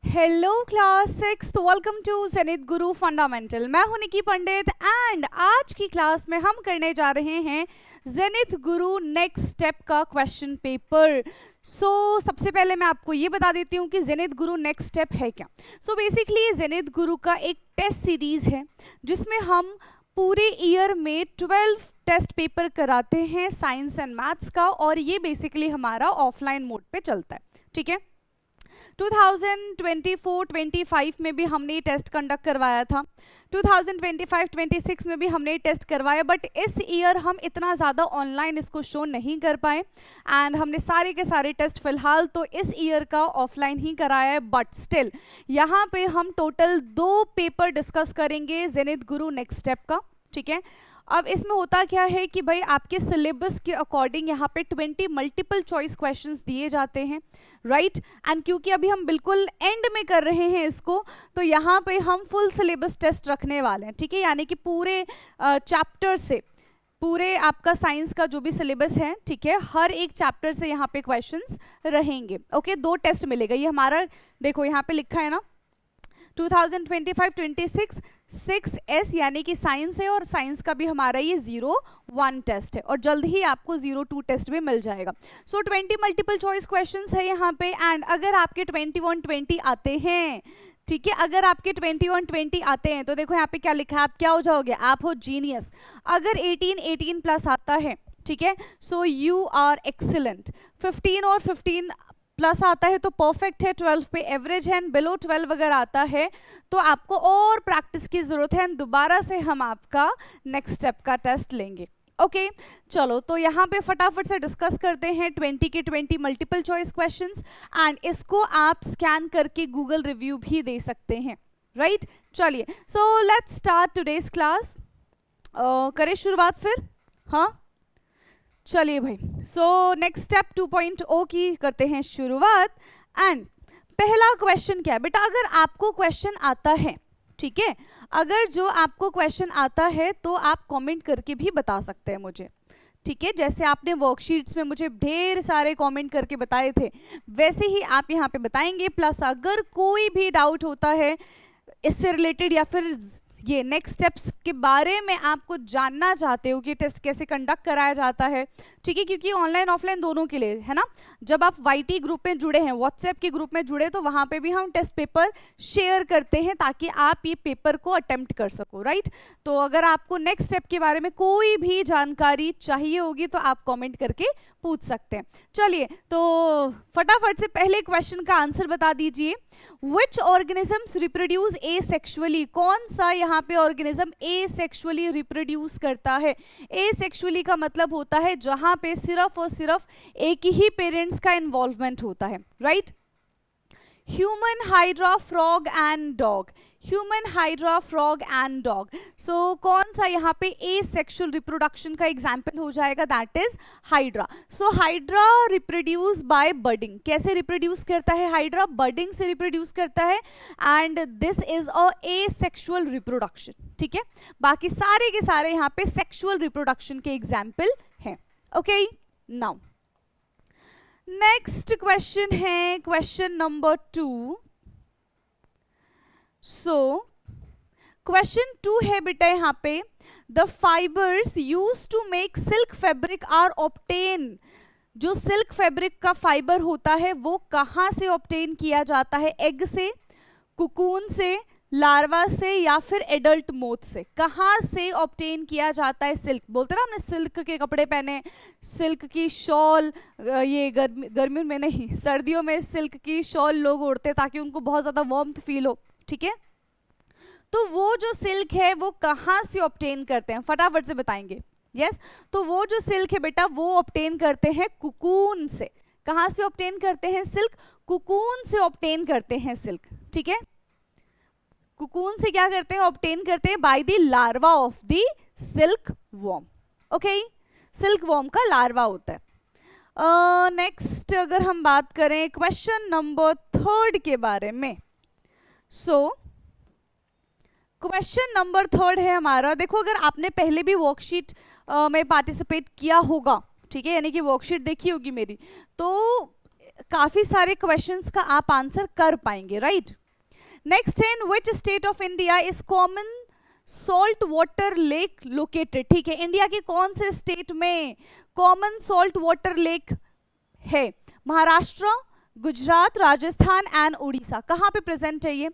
Hello class six, welcome to Zenith Guru fundamental. मैं हूं निकी पंडित and आज की क्लास में हम करने जा रहे हैं ज़ेनिथ गुरु नेक्स्ट स्टेप का क्वेश्चन पेपर। सबसे पहले मैं आपको ये बता देती हूँ कि ज़ेनिथ गुरु नेक्स्ट स्टेप है क्या। बेसिकली ज़ेनिथ गुरु का एक टेस्ट सीरीज है जिसमें हम पूरे ईयर में 12 टेस्ट पेपर कराते हैं साइंस एंड मैथ्स का, और ये बेसिकली हमारा ऑफलाइन मोड पे चलता है। ठीक है, 2024-25 में भी हमने ये टेस्ट कंडक्ट करवाया था, 2025-26 में भी हमने ये टेस्ट करवाया, बट इस ईयर हम इतना ज़्यादा ऑनलाइन इसको शो नहीं कर पाए एंड हमने सारे के सारे टेस्ट फिलहाल तो इस ईयर का ऑफलाइन ही कराया है। बट स्टिल यहाँ पे हम टोटल 2 पेपर डिस्कस करेंगे ज़ेनिथ गुरु नेक्स्ट स्टेप का। ठीक है, अब इसमें होता क्या है कि भाई आपके सिलेबस के अकॉर्डिंग यहाँ पे 20 मल्टीपल चॉइस क्वेश्चंस दिए जाते हैं, राइट। एंड क्योंकि अभी हम बिल्कुल एंड में कर रहे हैं इसको, तो यहाँ पे हम फुल सिलेबस टेस्ट रखने वाले हैं। ठीक है, यानी कि पूरे चैप्टर से, पूरे आपका साइंस का जो भी सिलेबस है, ठीक है, हर एक चैप्टर से यहाँ पे क्वेश्चंस रहेंगे। ओके, 2 टेस्ट मिलेगा। ये हमारा देखो यहाँ पे लिखा है ना 2025-26 6S यानी कि साइंस है, और साइंस का भी हमारा ये 0-1 टेस्ट है, और जल्द ही आपको 0-2 टेस्ट भी मिल जाएगा। 20 मल्टीपल चॉइस क्वेश्चंस है यहाँ पे। एंड अगर आपके 21-20 आते हैं, ठीक है, अगर आपके 21-20 आते हैं तो देखो यहाँ पे क्या लिखा है, आप क्या हो जाओगे, आप हो जीनियस। अगर 18 प्लस आता है, ठीक है, सो यू आर एक्सीलेंट। 15 और 15 प्लस आता है तो परफेक्ट है, 12 पे एवरेज है, एंड बिलो 12 अगर आता है तो आपको और प्रैक्टिस की जरूरत है, दोबारा से हम आपका नेक्स्ट स्टेप का टेस्ट लेंगे। ओके, चलो तो यहाँ पे फटाफट से डिस्कस करते हैं 20 के 20 मल्टीपल चॉइस क्वेश्चंस, एंड इसको आप स्कैन करके गूगल रिव्यू भी दे सकते हैं, राइट। चलिए, so let's start today's class. करें शुरुआत फिर? हाँ, चलिए भाई। नेक्स्ट स्टेप 2.0 की करते हैं शुरुआत। एंड पहला क्वेश्चन क्या है बेटा, अगर आपको क्वेश्चन आता है, ठीक है, अगर जो आपको क्वेश्चन आता है तो आप कमेंट करके भी बता सकते हैं मुझे। ठीक है, जैसे आपने वर्कशीट्स में मुझे ढेर सारे कमेंट करके बताए थे, वैसे ही आप यहाँ पे बताएंगे। प्लस अगर कोई भी डाउट होता है इससे रिलेटेड, या फिर ये नेक्स्ट स्टेप्स के बारे में आपको जानना चाहते हो कि टेस्ट कैसे कंडक्ट कराया जाता है, ठीक है, क्योंकि ऑनलाइन ऑफलाइन दोनों के लिए है ना। जब आप वाईटी ग्रुप में जुड़े हैं, व्हाट्सएप के ग्रुप में जुड़े, तो वहां पे भी हम टेस्ट पेपर शेयर करते हैं ताकि आप ये पेपर को अटेम्प्ट कर सको, राइट। तो अगर आपको नेक्स्ट स्टेप के बारे में कोई भी जानकारी चाहिए होगी तो आप कॉमेंट करके पूछ सकते हैं। चलिए, तो फटाफट से पहले क्वेश्चन का आंसर बता दीजिए। Which organisms reproduce asexually? कौन सा यहाँ पे ऑर्गेनिज्म asexually रिप्रोड्यूस करता है? asexually का मतलब होता है जहां पे सिर्फ और सिर्फ एक ही पेरेंट्स का इन्वॉल्वमेंट होता है, right. Human, hydra, frog and dog. Human, hydra, frog and dog. कौन सा यहाँ पे एसेक्सुअल रिप्रोडक्शन का एग्जाम्पल हो जाएगा? That is hydra. Hydra reproduce by budding. कैसे रिप्रोड्यूस करता है हाइड्रा? बडिंग से रिप्रोड्यूस करता है, and this is a asexual reproduction. ठीक है, बाकी सारे के सारे यहाँ पे सेक्सुअल रिप्रोडक्शन के एग्जाम्पल हैं। ओके, नाउ नेक्स्ट क्वेश्चन है क्वेश्चन नंबर 2। क्वेश्चन 2 है बेटा यहाँ पे, the fibres use to make silk fabric are obtain. जो सिल्क फैब्रिक का फाइबर होता है वो कहाँ से ऑब्टेन किया जाता है? एग से, कुकून से, लार्वा से, या फिर एडल्ट मोथ से? कहाँ से ऑब्टेन किया जाता है सिल्क? बोलते ना हमने सिल्क के कपड़े पहने, सिल्क की शॉल, ये गर्मियों में नहीं, सर्दियों में सिल्क की शॉल लोग ओढ़ते ताकि उनको बहुत ज़्यादा वार्मथ फील हो। ठीक है, तो वो जो सिल्क है वो कहाँ से ऑब्टेन करते हैं? फटाफट से बताएंगे। यस, तो वो जो सिल्क है बेटा वो ऑब्टेन करते हैं कुकून से। कहाँ से ऑब्टेन करते हैं सिल्क? कुकून से ऑब्टेन करते हैं सिल्क। ठीक है, कुकून से क्या करते हैं? ऑब्टेन करते हैं by the larva of the silk worm. Okay, silk worm का लार्वा होता है। नेक्स्ट अगर हम बात करें क्वेश्चन नंबर 3 के बारे में, क्वेश्चन नंबर 3 है हमारा। देखो, अगर आपने पहले भी वर्कशीट में पार्टिसिपेट किया होगा, ठीक है, यानी कि वर्कशीट देखी होगी मेरी, तो काफी सारे क्वेश्चंस का आप आंसर कर पाएंगे, right. Next, in which state of India is common salt water lake located, ठीक है, इंडिया के कौन से स्टेट में कॉमन सॉल्ट वाटर लेक है? महाराष्ट्र, गुजरात, राजस्थान एंड उड़ीसा। कहाँ पे प्रेजेंट है ये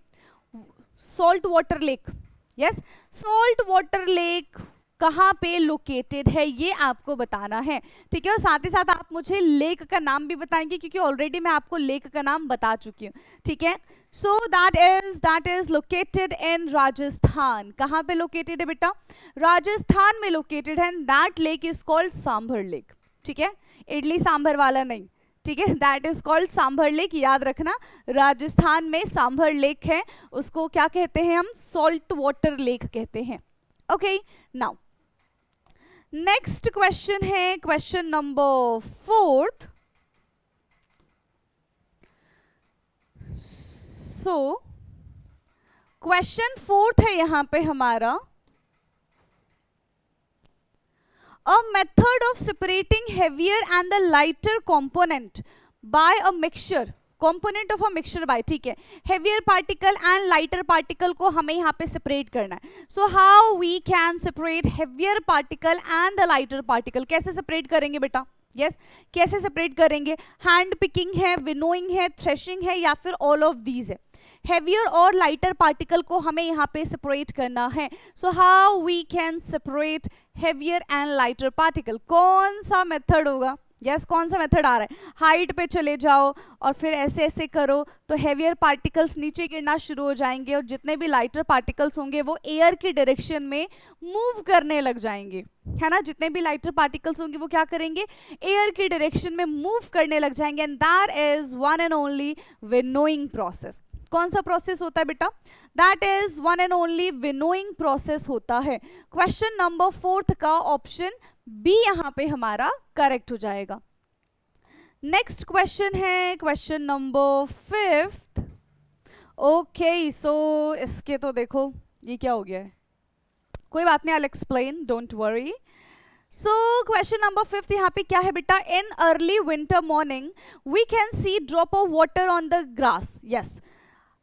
salt water lake? Yes, salt water lake कहाँ पे लोकेटेड है ये आपको बताना है, ठीक है। और साथ ही साथ आप मुझे लेक का नाम भी बताएंगे, क्योंकि ऑलरेडी मैं आपको लेक का नाम बता चुकी हूँ, ठीक है। सो that is located in Rajasthan. कहाँ पे लोकेटेड है बेटा? राजस्थान में लोकेटेड है। That lake is called sambar lake, ठीक है, इडली सांभर वाला नहीं, ठीक है। That is called sambar lake, याद रखना। राजस्थान में सांभर लेक है, उसको क्या कहते हैं हम? सॉल्ट वाटर लेक कहते हैं। ओके, नाउ नेक्स्ट क्वेश्चन है क्वेश्चन नंबर 4। सो क्वेश्चन 4 है यहां पे हमारा, a method of separating heavier and the lighter component by a mixture, component of a mixture by, ठीक है, heavier particle and lighter particle को हमें यहाँ पे separate करना है। So how we can separate heavier particle and the lighter particle? कैसे separate करेंगे बेटा? Yes, कैसे separate करेंगे? hand picking है, winnowing है, threshing है, या फिर all of these है? हेवियर और लाइटर पार्टिकल को हमें यहाँ पे सेपरेट करना है। So how we can separate heavier and lighter particle? कौन सा मेथड होगा? यस, कौन सा मेथड आ रहा है? हाइट पे चले जाओ और फिर ऐसे ऐसे करो तो हेवियर पार्टिकल्स नीचे गिरना शुरू हो जाएंगे, और जितने भी लाइटर पार्टिकल्स होंगे वो एयर की डायरेक्शन में मूव करने लग जाएंगे, है ना। जितने भी लाइटर पार्टिकल्स होंगे वो क्या करेंगे? एयर की डायरेक्शन में मूव करने लग जाएंगे। And that is one and only winnowing process. कौन सा प्रोसेस होता है बेटा? That is one and only winnowing process होता है। क्वेश्चन नंबर 4 का ऑप्शन बी यहां पे हमारा करेक्ट हो जाएगा। नेक्स्ट क्वेश्चन है क्वेश्चन नंबर 5। ओके, सो इसके तो देखो ये क्या हो गया है, कोई बात नहीं, I will explain, don't worry. So question number 5 यहाँ पे क्या है बेटा? In early winter morning we can see drop of water on the grass. Yes,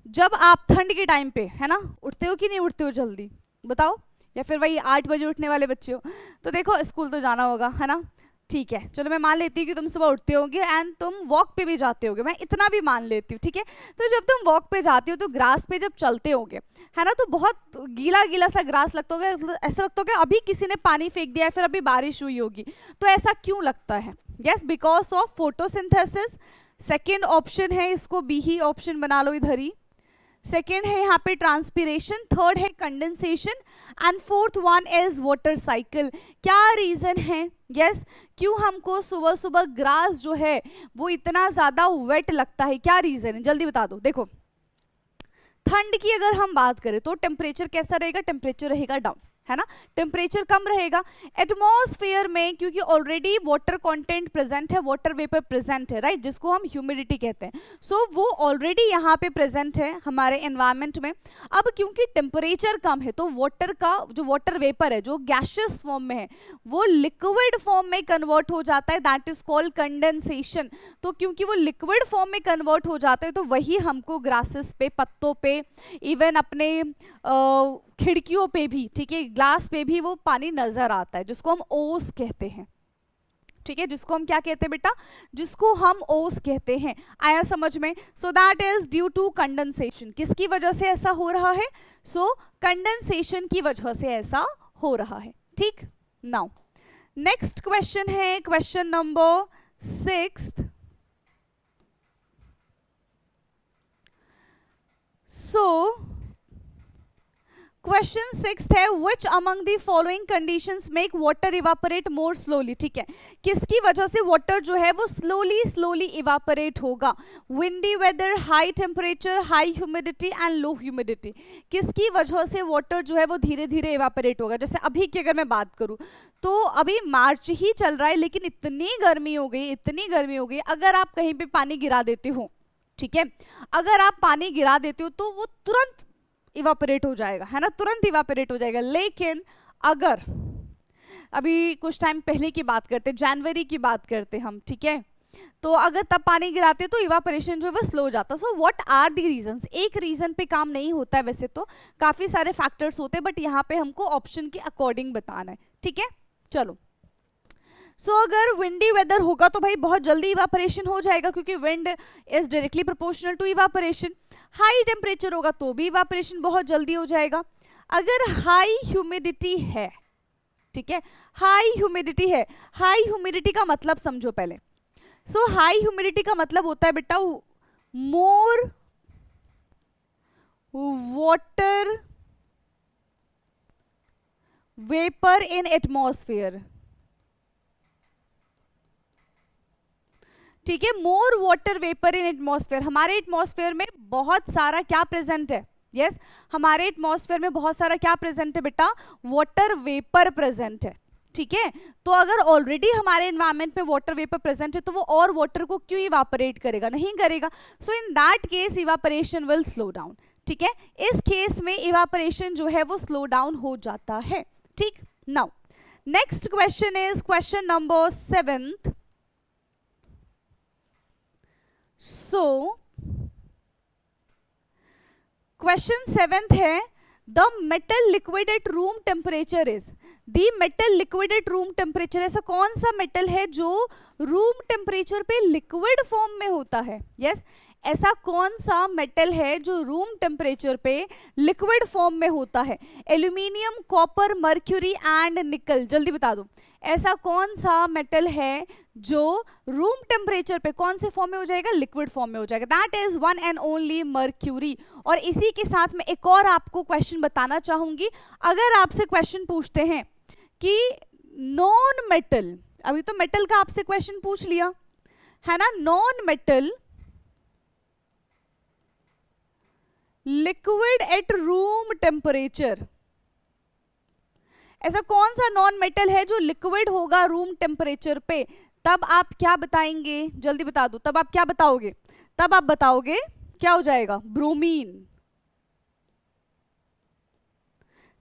जब आप ठंड के टाइम पे, है ना, उठते हो कि नहीं उठते हो जल्दी बताओ, या फिर वही 8 बजे उठने वाले बच्चे हो? तो देखो स्कूल तो जाना होगा, है ना, ठीक है, चलो मैं मान लेती हूँ कि तुम सुबह उठते होगे एंड तुम वॉक पे भी जाते होगे, मैं इतना भी मान लेती हूँ, ठीक है। तो जब तुम वॉक पे जाते हो तो ग्रास पे जब चलते होगे, है ना, तो बहुत गीला गीला सा ग्रास लगता होगा, ऐसा लगता होगा अभी किसी ने पानी फेंक दिया है, फिर अभी बारिश हुई होगी। तो ऐसा क्यों लगता है? Yes, because of photosynthesis. Second option है, इसको बी ही ऑप्शन बना लो इधर ही। सेकेंड है यहाँ पे ट्रांसपीरेशन, थर्ड है condensation and fourth one is water cycle. क्या रीजन है? यस, क्यों हमको सुबह सुबह ग्रास जो है वो इतना ज्यादा वेट लगता है? क्या रीजन है, जल्दी बता दो। देखो, ठंड की अगर हम बात करें तो टेम्परेचर कैसा रहेगा? टेम्परेचर रहेगा डाउन, है ना, टेम्परेचर कम रहेगा। एटमॉस्फेयर में क्योंकि ऑलरेडी वाटर कंटेंट प्रेजेंट है, वाटर वेपर प्रेजेंट है, राइट, जिसको हम ह्यूमिडिटी कहते हैं। सो वो ऑलरेडी यहाँ पे प्रेजेंट है हमारे एनवायरनमेंट में। अब क्योंकि टेम्परेचर कम है तो वाटर का जो वाटर वेपर है जो गैसियस फॉर्म में है वो लिक्विड फॉर्म में कन्वर्ट हो जाता है, दैट इज कॉल्ड कंडेंसेशन। तो क्योंकि वो लिक्विड फॉर्म में कन्वर्ट हो जाता है तो वही हमको ग्रासेस पे, पत्तों पे, इवन अपने खिड़कियों पे भी, ठीक है, ग्लास पे भी वो पानी नजर आता है, जिसको हम ओस कहते हैं, ठीक है, जिसको हम क्या कहते हैं बेटा? जिसको हम ओस कहते हैं। आया समझ में? So that is due to condensation. किसकी वजह से ऐसा हो रहा है? सो कंडेंसेशन की वजह से ऐसा हो रहा है, ठीक। नाउ नेक्स्ट क्वेश्चन है क्वेश्चन नंबर 6। सो क्वेश्चन 6 है, which among the following conditions make water evaporate more slowly. ठीक है, किसकी वजह से वाटर जो है वो स्लोली इवापोरेट होगा? Windy weather, high temperature, high humidity and low humidity. किसकी वजह से वाटर जो है वो धीरे धीरे इवापोरेट होगा? जैसे अभी की अगर मैं बात करूं तो अभी मार्च ही चल रहा है लेकिन इतनी गर्मी हो गई, अगर आप कहीं पे पानी गिरा देते हो, ठीक है, अगर आप पानी गिरा देते हो तो वो तुरंत इवापोरेट हो जाएगा, है ना, तुरंत इवापोरेट हो जाएगा। लेकिन अगर अभी कुछ टाइम पहले की बात करते, जनवरी की बात करते हम, ठीक है, तो अगर तब पानी गिराते तो इवापोरेशन जो है वो स्लो हो जाता। So what are the reasons? एक रीजन पे काम नहीं होता है, वैसे तो काफी सारे फैक्टर्स होते हैं, बट यहाँ पे हमको ऑप्शन के अकॉर्डिंग बताना है, ठीक है। चलो, सो अगर विंडी वेदर होगा तो भाई बहुत जल्दी इवापोरेशन हो जाएगा, क्योंकि wind is directly proportional to evaporation. High temperature होगा तो भी इवापोरेशन बहुत जल्दी हो जाएगा। अगर हाई ह्यूमिडिटी है, ठीक है, हाई ह्यूमिडिटी है, हाई ह्यूमिडिटी का मतलब समझो पहले। सो हाई ह्यूमिडिटी का मतलब होता है बेटा मोर वाटर वेपर इन एटमॉस्फेयर, ठीक है। मोर वाटर वेपर इन एटमॉस्फेयर, हमारे एटमॉस्फेयर में बहुत सारा क्या प्रेजेंट है? यस, हमारे एटमॉस्फेयर में बहुत सारा क्या प्रेजेंट है बेटा? वाटर वेपर प्रेजेंट है, ठीक है। तो अगर ऑलरेडी हमारे एनवायरमेंट में वाटर वेपर प्रेजेंट है तो वो और वाटर को क्यों इवापोरेट करेगा? नहीं करेगा। So in that case evaporation will slow down, ठीक है। इस केस में इवापोरेशन जो है वो स्लो डाउन हो जाता है, ठीक। Now next question is question number 7th। So question 7th है the metal liquid at room temperature is, the metal liquid at room temperature, ऐसा कौन सा मेटल है जो रूम टेम्परेचर पे लिक्विड फॉर्म में होता है? यस, ऐसा कौन सा मेटल है जो रूम टेम्परेचर पे लिक्विड फॉर्म में होता है? एल्यूमिनियम, कॉपर, मर्क्यूरी एंड निकल, जल्दी बता दो। ऐसा कौन सा मेटल है जो रूम टेम्परेचर पे कौन से फॉर्म में हो जाएगा? लिक्विड फॉर्म में हो जाएगा। That is one and only mercury. और इसी के साथ में एक और आपको क्वेश्चन बताना चाहूंगी। अगर आपसे क्वेश्चन पूछते हैं कि नॉन मेटल, अभी तो मेटल का आपसे क्वेश्चन पूछ लिया है ना, non metal liquid at room temperature, ऐसा कौन सा नॉन मेटल है जो लिक्विड होगा रूम टेम्परेचर पे? तब आप क्या बताएंगे? जल्दी बता दो, तब आप क्या बताओगे? तब आप बताओगे क्या हो जाएगा? ब्रोमीन,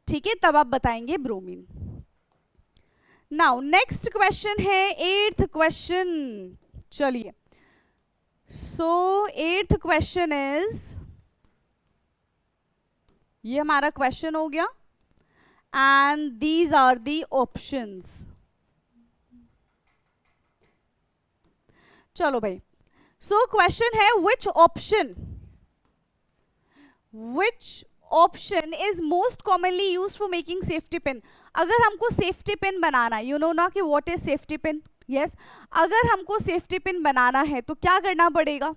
ठीक है, तब आप बताएंगे ब्रोमीन। नाउ नेक्स्ट क्वेश्चन है 8th क्वेश्चन। चलिए, सो 8th क्वेश्चन इज, ये हमारा क्वेश्चन हो गया and these are the options. चलो भाई, सो क्वेश्चन है which option is most commonly used for making safety pin. अगर हमको सेफ्टी पिन बनाना है, यू नो ना कि what is safety pin? Yes, अगर हमको सेफ्टी पिन बनाना है तो क्या करना पड़ेगा?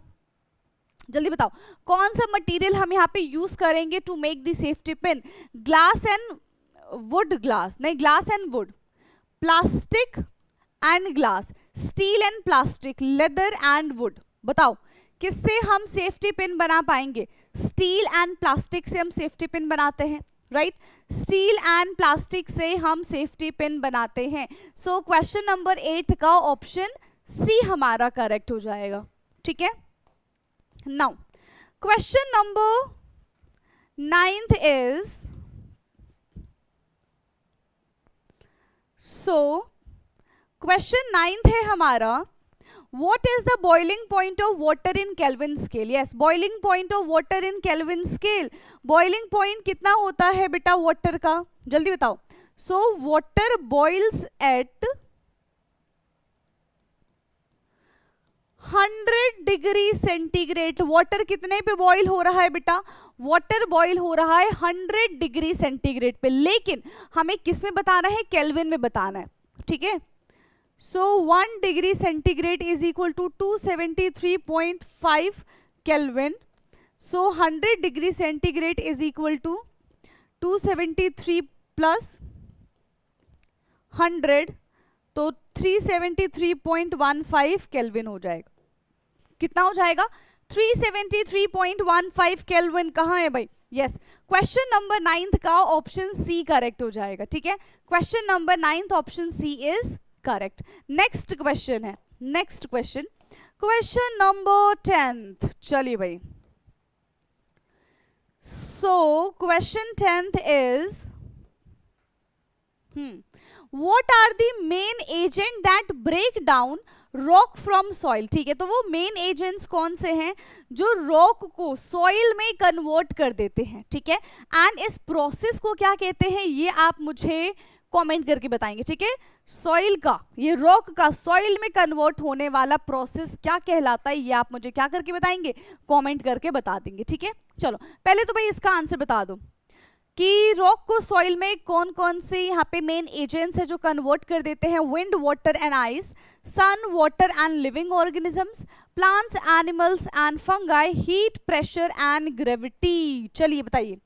जल्दी बताओ, कौन सा मटेरियल हम यहाँ पे यूज करेंगे to make the safety pin? Glass and wood, glass नहीं, glass and wood, plastic and glass, steel and plastic, leather and wood. बताओ किससे हम सेफ्टी पिन बना पाएंगे? स्टील एंड प्लास्टिक से हम सेफ्टी पिन बनाते हैं, राइट? स्टील एंड प्लास्टिक से हम सेफ्टी पिन बनाते हैं। सो क्वेश्चन नंबर 8 का ऑप्शन सी हमारा करेक्ट हो जाएगा, ठीक है। Now question number 9th is, so question 9th है हमारा, what is the boiling point of water in Kelvin scale? yes, boiling point of water in Kelvin scale, boiling point कितना होता है बेटा water का? जल्दी बताओ। so water boils at 100 degree centigrade. Water कितने पे बॉईल हो रहा है बेटा? वाटर बॉईल हो रहा है 100 डिग्री सेंटीग्रेड पे, लेकिन हमें किस में बताना है? केल्विन में बताना है, ठीक है। So 1 degree centigrade is equal to 273.5 Kelvin. So 100 degree centigrade is equal to 273 plus 100, तो 373.15 केल्विन हो जाएगा। कितना हो जाएगा? 373.15 केल्विन। कहाँ है भाई? यस, क्वेश्चन नंबर 9th का ऑप्शन सी करेक्ट हो जाएगा, ठीक है। Question number 9th option C is correct. Next question है, next question, question number 10th। चलिए भाई, so question 10th is, what are the main agent that break down rock from soil, ठीक है। तो वो मेन एजेंट्स कौन से हैं जो रॉक को सॉइल में कन्वर्ट कर देते हैं, ठीक है। एंड इस प्रोसेस को क्या कहते हैं ये आप मुझे कमेंट करके बताएंगे, ठीक है। सॉइल का, ये रॉक का सॉइल में कन्वर्ट होने वाला प्रोसेस क्या कहलाता है, ये आप मुझे क्या करके बताएंगे, कमेंट करके बता देंगे, ठीक है। चलो पहले तो भाई इसका आंसर बता दो कि रॉक को सॉइल में कौन कौन से यहाँ पे मेन एजेंट्स है जो कन्वर्ट कर देते हैं। Wind, water and ice, sun, water and living organisms, plants, animals and fungi, heat, pressure and gravity. चलिए बताइए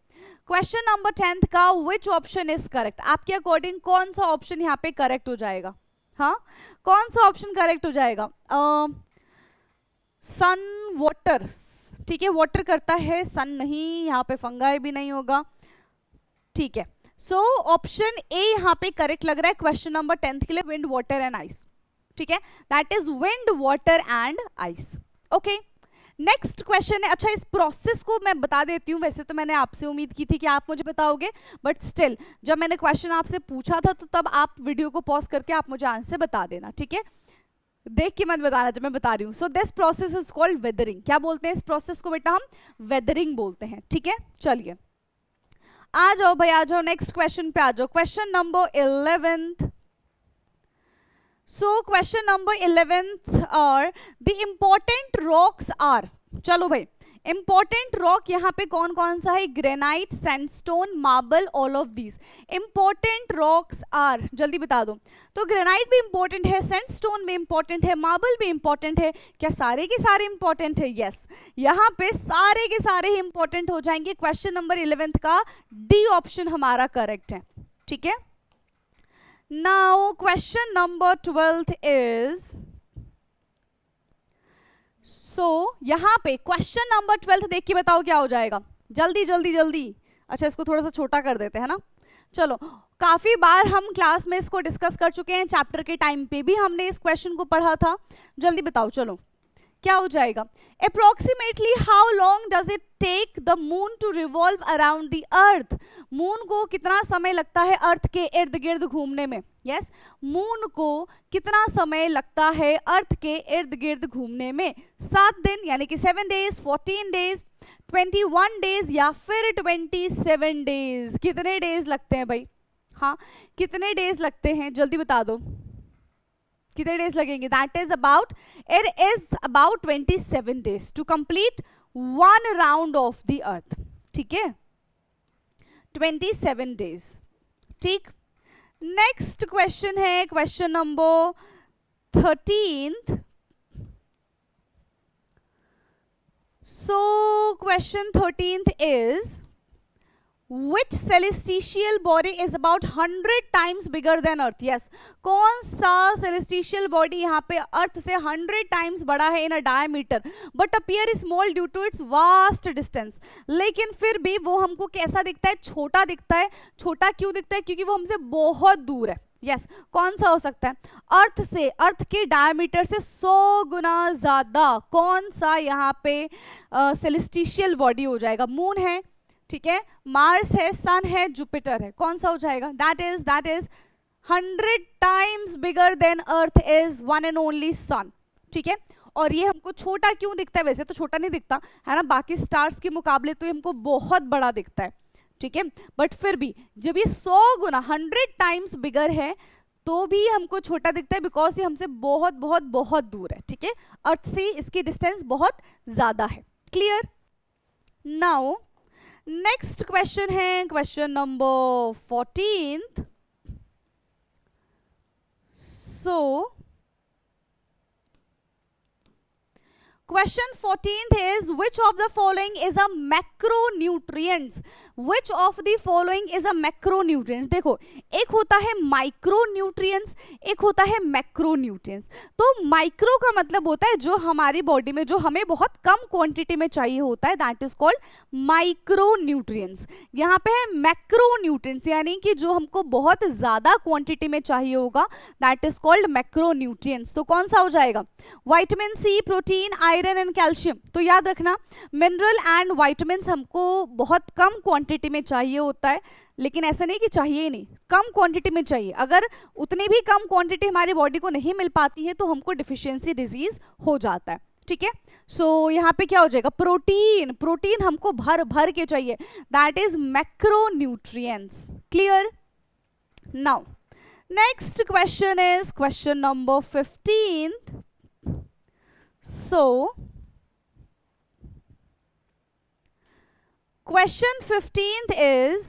क्वेश्चन नंबर 10 का विच ऑप्शन इज करेक्ट, आपके अकॉर्डिंग कौन सा ऑप्शन यहाँ पे करेक्ट हो जाएगा। हाँ, कौन सा ऑप्शन करेक्ट हो जाएगा। सन, वाटर, ठीक है, वाटर करता है, सन नहीं, यहाँ पे फंगाई भी नहीं होगा, ठीक है। सो ऑप्शन ए यहाँ पे करेक्ट लग रहा है क्वेश्चन नंबर 10 के लिए, विंड, वाटर एंड आइस, ठीक है। That is wind, water and ice. Okay, next question है। अच्छा, इस प्रोसेस को मैं बता देती हूँ, वैसे तो मैंने आपसे उम्मीद की थी कि आप मुझे बताओगे, बट स्टिल जब मैंने क्वेश्चन आपसे पूछा था तो तब आप वीडियो को पॉज करके आप मुझे आंसर बता देना, ठीक है, देख के मत बताना जब मैं बता रही हूँ। So this process is called weathering. क्या बोलते हैं इस प्रोसेस को बेटा, हम वेदरिंग बोलते हैं, ठीक है। चलिए आ जाओ भाई, आ जाओ, नेक्स्ट क्वेश्चन पे आ जाओ, क्वेश्चन नंबर 11th। सो क्वेश्चन नंबर 11th और द इंपॉर्टेंट रॉक्स आर, चलो भाई इंपॉर्टेंट रॉक यहाँ पे कौन कौन सा है, granite, sandstone, marble, all of these important rocks are, जल्दी बता दो। तो ग्रेनाइट भी इंपॉर्टेंट है, सैंडस्टोन भी इंपॉर्टेंट है, मार्बल भी इंपॉर्टेंट है, क्या सारे के सारे इंपॉर्टेंट है, यस, यहाँ पे सारे के सारे ही इंपॉर्टेंट हो जाएंगे। क्वेश्चन नंबर 11th का डी ऑप्शन हमारा करेक्ट है, ठीक है। Now question number 12th is, so यहां पे क्वेश्चन नंबर 12 देख के बताओ क्या हो जाएगा, जल्दी जल्दी जल्दी। अच्छा, इसको थोड़ा सा छोटा कर देते हैं ना। चलो, काफी बार हम क्लास में इसको डिस्कस कर चुके हैं, चैप्टर के टाइम पे भी हमने इस क्वेश्चन को पढ़ा था। जल्दी बताओ, चलो क्या हो जाएगा। Approximately how long does it take the moon to revolve around the earth, moon को कितना समय लगता है अर्थ के इर्द गिर्द घूमने में। यस, मून को कितना समय लगता है अर्थ के इर्द गिर्द घूमने में, 7 दिन यानी कि 7 डेज, 14 डेज, 21 डेज या फिर 27 डेज। कितने डेज लगते हैं भाई, हाँ कितने डेज लगते हैं, जल्दी बता दो कितने डेज लगेंगे। That is about, it is about 27 days to complete 1 round of the earth, ठीक है, 27 डेज, ठीक। नेक्स्ट क्वेश्चन है question number 13th। So question 13th is, Which celestial body is about 100 times bigger than Earth? Yes, कौन सा celestial body यहाँ पे अर्थ से 100 times बड़ा है in a diameter, but appear small due to its vast distance। लेकिन फिर भी वो हमको कैसा दिखता है, छोटा दिखता है। छोटा क्यों दिखता है, क्योंकि वो हमसे बहुत दूर है। यस, कौन सा हो सकता है, अर्थ से, अर्थ के डायमीटर से 100 गुना ज्यादा। कौन सा यहाँ पे सेलेस्टिशियल बॉडी हो जाएगा, मून है, ठीक है, मार्स है, सन है, जुपिटर है, कौन सा हो जाएगा। That is 100 times bigger than earth is one and only son, ठीक है। और ये हमको छोटा क्यों दिखता है, वैसे तो छोटा नहीं दिखता है ना, बाकी स्टार्स के मुकाबले तो ये हमको बहुत बड़ा दिखता है, ठीक है, बट फिर भी जब ये 100 गुना 100 टाइम्स बिगर है तो भी हमको छोटा दिखता है, बिकॉज ये हमसे बहुत बहुत बहुत दूर है, ठीक है, अर्थ से इसकी डिस्टेंस बहुत ज्यादा है। क्लियर। नाउ नेक्स्ट क्वेश्चन है question number 14th। So Question 14th is, which of the following is a macronutrients? Which of the following is a macronutrients? देखो, एक होता है माइक्रोन्यूट्रिएंट्स, एक होता है मैक्रोन्यूट्रिएंट्स। तो माइक्रो का मतलब होता है जो हमारी बॉडी में, जो हमें बहुत कम क्वांटिटी में चाहिए होता है, दैट इज कॉल्ड माइक्रोन्यूट्रिएंट्स। यहाँ पे है मैक्रोन्यूट्रिएंट्स, यानी कि जो हमको बहुत ज्यादा क्वांटिटी में चाहिए होगा, दैट इज कॉल्ड मैक्रोन्यूट्रिएंट्स। तो कौन सा हो जाएगा, vitamin C, protein, iron and calcium. तो याद रखना मिनरल एंड वाइटामिन्स हमको बहुत कम क्वांटिटी में चाहिए होता है, लेकिन ऐसा नहीं कि चाहिए ही नहीं, कम क्वांटिटी में चाहिए। अगर उतनी भी कम क्वांटिटी हमारी बॉडी को नहीं मिल पाती है तो हमको डिफिशियंसी डिजीज हो जाता है, ठीक है। सो यहाँ पे क्या हो जाएगा, प्रोटीन, प्रोटीन हमको भर भर के चाहिए, that is macronutrients. Clear? Now next question is question number 15th. So question 15th is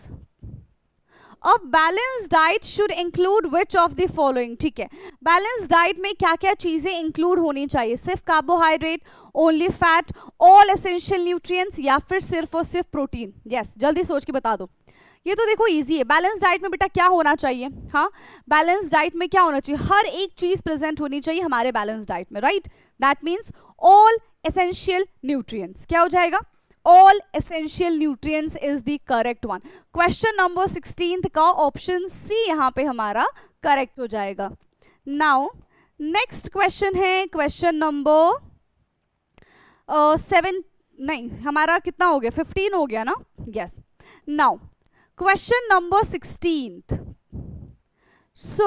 a balanced diet should include which of the following. ठीक है, बैलेंस डाइट में क्या क्या चीजें इंक्लूड होनी चाहिए? सिर्फ carbohydrate, only fat, all essential nutrients, या फिर सिर्फ और सिर्फ प्रोटीन? यस, जल्दी सोच के बता दो। ये तो देखो इजी है। बैलेंस डाइट में बेटा क्या होना चाहिए? हाँ, बैलेंस डाइट में क्या होना चाहिए? हर एक चीज प्रेजेंट होनी चाहिए हमारे बैलेंस डाइट में, right? That means all essential nutrients. क्या हो जाएगा? All essential nutrients is the correct one. Question number 16 का ऑप्शन सी यहाँ पे हमारा करेक्ट हो जाएगा। नाउ नेक्स्ट क्वेश्चन है क्वेश्चन नंबर 7, नहीं हमारा कितना हो गया, 15 हो गया ना? Yes. Now question number 16th. So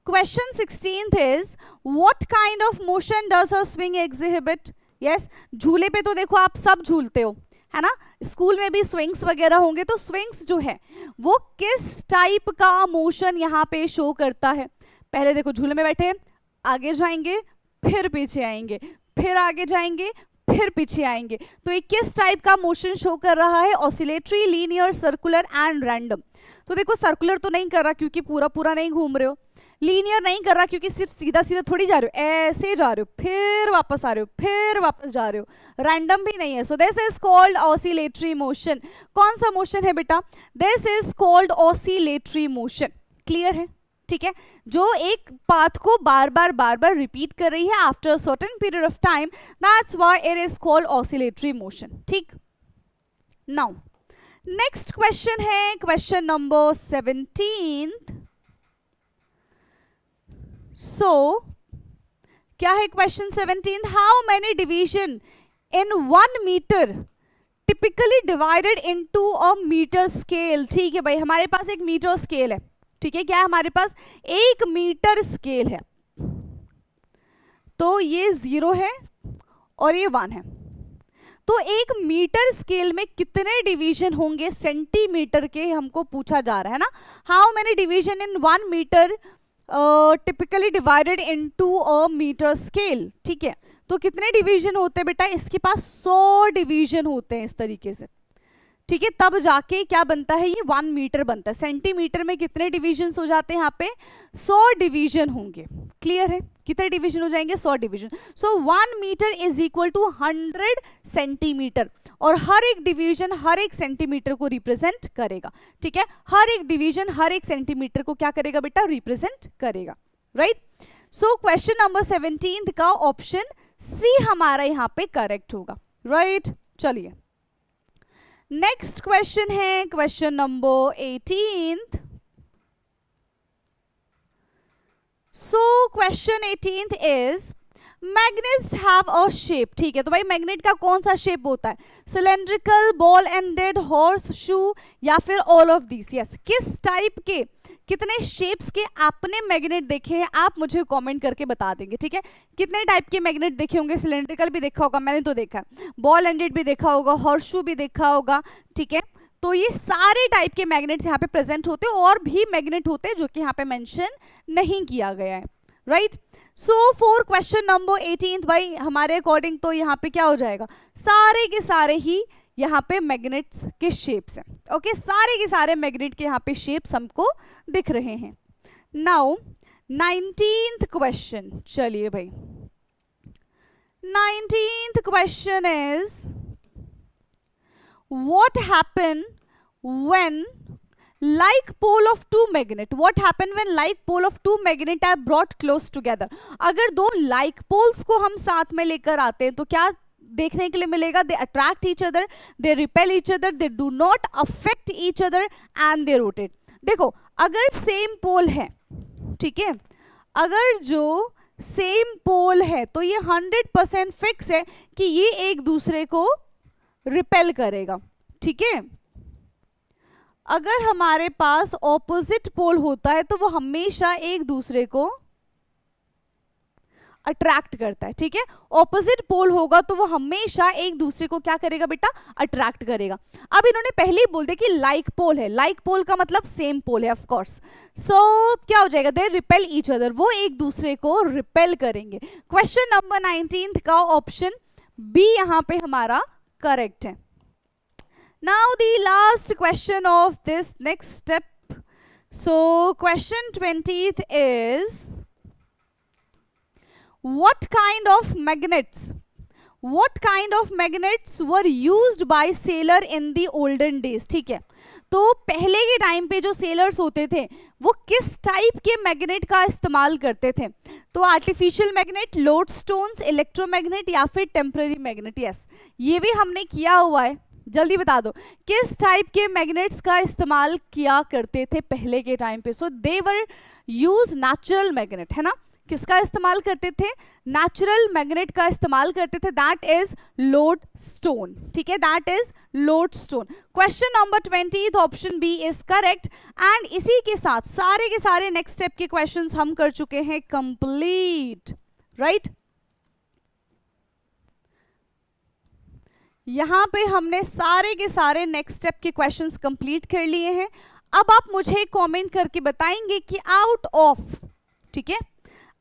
question 16th is what kind of motion does a swing exhibit? Yes, झूले पे तो देखो आप सब झूलते हो, है ना? स्कूल में भी स्विंग्स वगैरह होंगे, तो स्विंग्स जो है वो किस टाइप का मोशन यहाँ पे शो करता है? पहले देखो झूले में बैठे, आगे जाएंगे, फिर पीछे आएंगे, फिर आगे जाएंगे, फिर पीछे आएंगे, तो ये किस टाइप का मोशन शो कर रहा है? Oscillatory, linear, circular and random. तो देखो सर्कुलर तो नहीं कर रहा क्योंकि पूरा पूरा नहीं घूम रहे हो, लीनियर नहीं कर रहा क्योंकि सिर्फ सीधा सीधा थोड़ी जा रहे हो, ऐसे जा रहे हो, फिर वापस आ रहे हो, फिर वापस जा रहे हो, रैंडम भी नहीं है। So this is called oscillatory motion. कौन सा मोशन है बेटा? This is called oscillatory motion. Clear है? ठीक है, जो एक पाथ को बार बार रिपीट कर रही है after certain period of time, that's why it is called oscillatory motion. ठीक, नाउ नेक्स्ट क्वेश्चन है क्वेश्चन नंबर 17th. सो क्या है question 17? How many division in 1 metre typically divided into a metre scale? ठीक है भाई, हमारे पास एक metre scale है, ठीक है, क्या है हमारे पास? 1 मीटर स्केल है, तो ये 0 है और ये 1 है। तो 1 मीटर स्केल में कितने डिवीजन होंगे सेंटीमीटर के, हमको पूछा जा रहा है ना। How many division in 1 metre typically divided into a metre scale? ठीक है, तो कितने डिवीजन होते हैं बेटा? इसके पास 100 डिवीजन होते हैं इस तरीके से, ठीक है, तब जाके क्या बनता है? ये 1 मीटर बनता है। सेंटीमीटर में कितने डिवीजन हो जाते हैं? यहाँ पे 100 डिवीजन होंगे। क्लियर है? कितने डिवीजन हो जाएंगे? 100 division. So 1 metre is equal to 100 centimetre, और हर एक डिवीजन हर एक सेंटीमीटर को रिप्रेजेंट करेगा। ठीक है, हर एक डिवीजन हर एक सेंटीमीटर को क्या करेगा बेटा? रिप्रेजेंट करेगा, राइट? सो क्वेश्चन नंबर 17 का ऑप्शन सी हमारा यहाँ पे करेक्ट होगा, राइट? चलिए नेक्स्ट क्वेश्चन है question number 18th. So question 18th is magnets have a shape. ठीक है, तो भाई मैग्नेट का कौन सा शेप होता है? Cylindrical, ball ended, horse shoe, या फिर ऑल ऑफ दिस? यस, किस टाइप के, कितने शेप्स के आपने मैग्नेट देखे हैं आप मुझे कमेंट करके बता देंगे। ठीक है, कितने टाइप के मैग्नेट देखे होंगे? सिलेंड्रिकल भी देखा होगा, मैंने तो देखा, बॉल एंडेड भी देखा होगा, हॉर्स शू भी देखा होगा। ठीक है, तो ये सारे टाइप के मैग्नेट्स यहाँ पे प्रेजेंट होते हैं, और भी मैग्नेट होते हैं जो कि यहाँ पे मेंशन नहीं किया गया है, right? So for question number 18 भाई हमारे अकॉर्डिंग तो यहाँ पे क्या हो जाएगा? सारे के सारे ही यहाँ पे मैग्नेट्स के शेप्स हैं। ओके, सारे के सारे मैग्नेट के यहाँ पे शेप्स हमको दिख रहे हैं। नाउ 19th क्वेश्चन, चलिए भाई 19th question is what happen when like pole of two magnet? What happen when like pole of two magnet are brought close together? अगर दो like poles को हम साथ में लेकर आते हैं तो क्या देखने के लिए मिलेगा? They attract each other, they repel each other, they do not affect each other and they rotate. देखो अगर सेम पोल है, ठीक है, अगर जो सेम पोल है तो ये 100% फिक्स है कि ये एक दूसरे को रिपेल करेगा, ठीक है। अगर हमारे पास ऑपोजिट पोल होता है तो वो हमेशा एक दूसरे को अट्रैक्ट करता है, ठीक है। ऑपोजिट पोल होगा तो वो हमेशा एक दूसरे को क्या करेगा बेटा, अट्रैक्ट करेगा। अब इन्होंने पहले ही बोल दिया कि लाइक पोल है, लाइक पोल का मतलब सेम पोल है ऑफ कोर्स। सो क्या हो जाएगा, दे रिपेल ईच अदर, वो एक दूसरे को रिपेल करेंगे। क्वेश्चन नंबर 19 का ऑप्शन बी यहां पे हमारा करेक्ट है। Now the last question of this next step. So question 20th is what kind of magnets were used by sailor in the olden days, ठीक है। तो पहले के टाइम पे जो सेलर्स होते थे वो किस टाइप के मैग्नेट का इस्तेमाल करते थे, तो आर्टिफिशियल मैग्नेट, लोडस्टोन्स, इलेक्ट्रोमैग्नेट या फिर टेम्पररी मैग्नेट। यस, ये भी हमने किया हुआ है, जल्दी बता दो किस टाइप के मैग्नेट्स का इस्तेमाल किया करते थे पहले के टाइम पे। सो दे वर यूज नेचुरल मैग्नेट, है ना। किसका इस्तेमाल करते थे, नेचुरल मैग्नेट का इस्तेमाल करते थे, दैट इज लोडस्टोन, ठीक है, that is lodestone. Question number 20 option B is correct. And इसी के साथ सारे के सारे नेक्स्ट स्टेप के क्वेश्चंस हम कर चुके हैं कंप्लीट, राइट। यहां पे हमने सारे के सारे नेक्स्ट स्टेप के क्वेश्चंस कंप्लीट कर लिए हैं। अब आप मुझे कमेंट करके बताएंगे कि आउट ऑफ, ठीक है,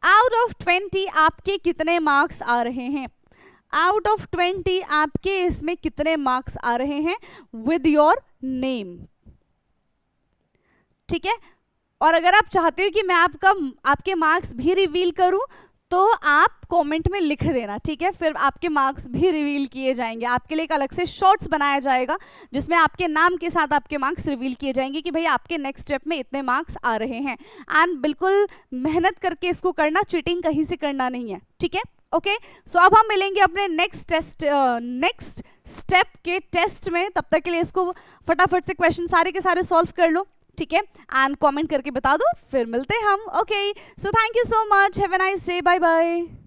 आउट ऑफ 20 आपके कितने मार्क्स आ रहे हैं, आउट ऑफ 20 आपके इसमें कितने मार्क्स आ रहे हैं विद योर नेम, ठीक है। और अगर आप चाहते हो कि मैं आपके मार्क्स भी रिवील करूं तो आप कमेंट में लिख देना, ठीक है, फिर आपके मार्क्स भी रिवील किए जाएंगे। आपके लिए एक अलग से शॉर्ट्स बनाया जाएगा जिसमें आपके नाम के साथ आपके मार्क्स रिवील किए जाएंगे कि भाई आपके नेक्स्ट स्टेप में इतने मार्क्स आ रहे हैं। एंड बिल्कुल मेहनत करके इसको करना, चीटिंग कहीं से करना नहीं है, ठीक है। ओके, सो अब हम मिलेंगे अपने नेक्स्ट स्टेप के टेस्ट में। तब तक के लिए इसको फटाफट से क्वेश्चन सारे के सारे सॉल्व कर लो, ठीक है, एंड कमेंट करके बता दो, फिर मिलते हैं हम। Okay, so thank you so much, have a nice day, bye bye.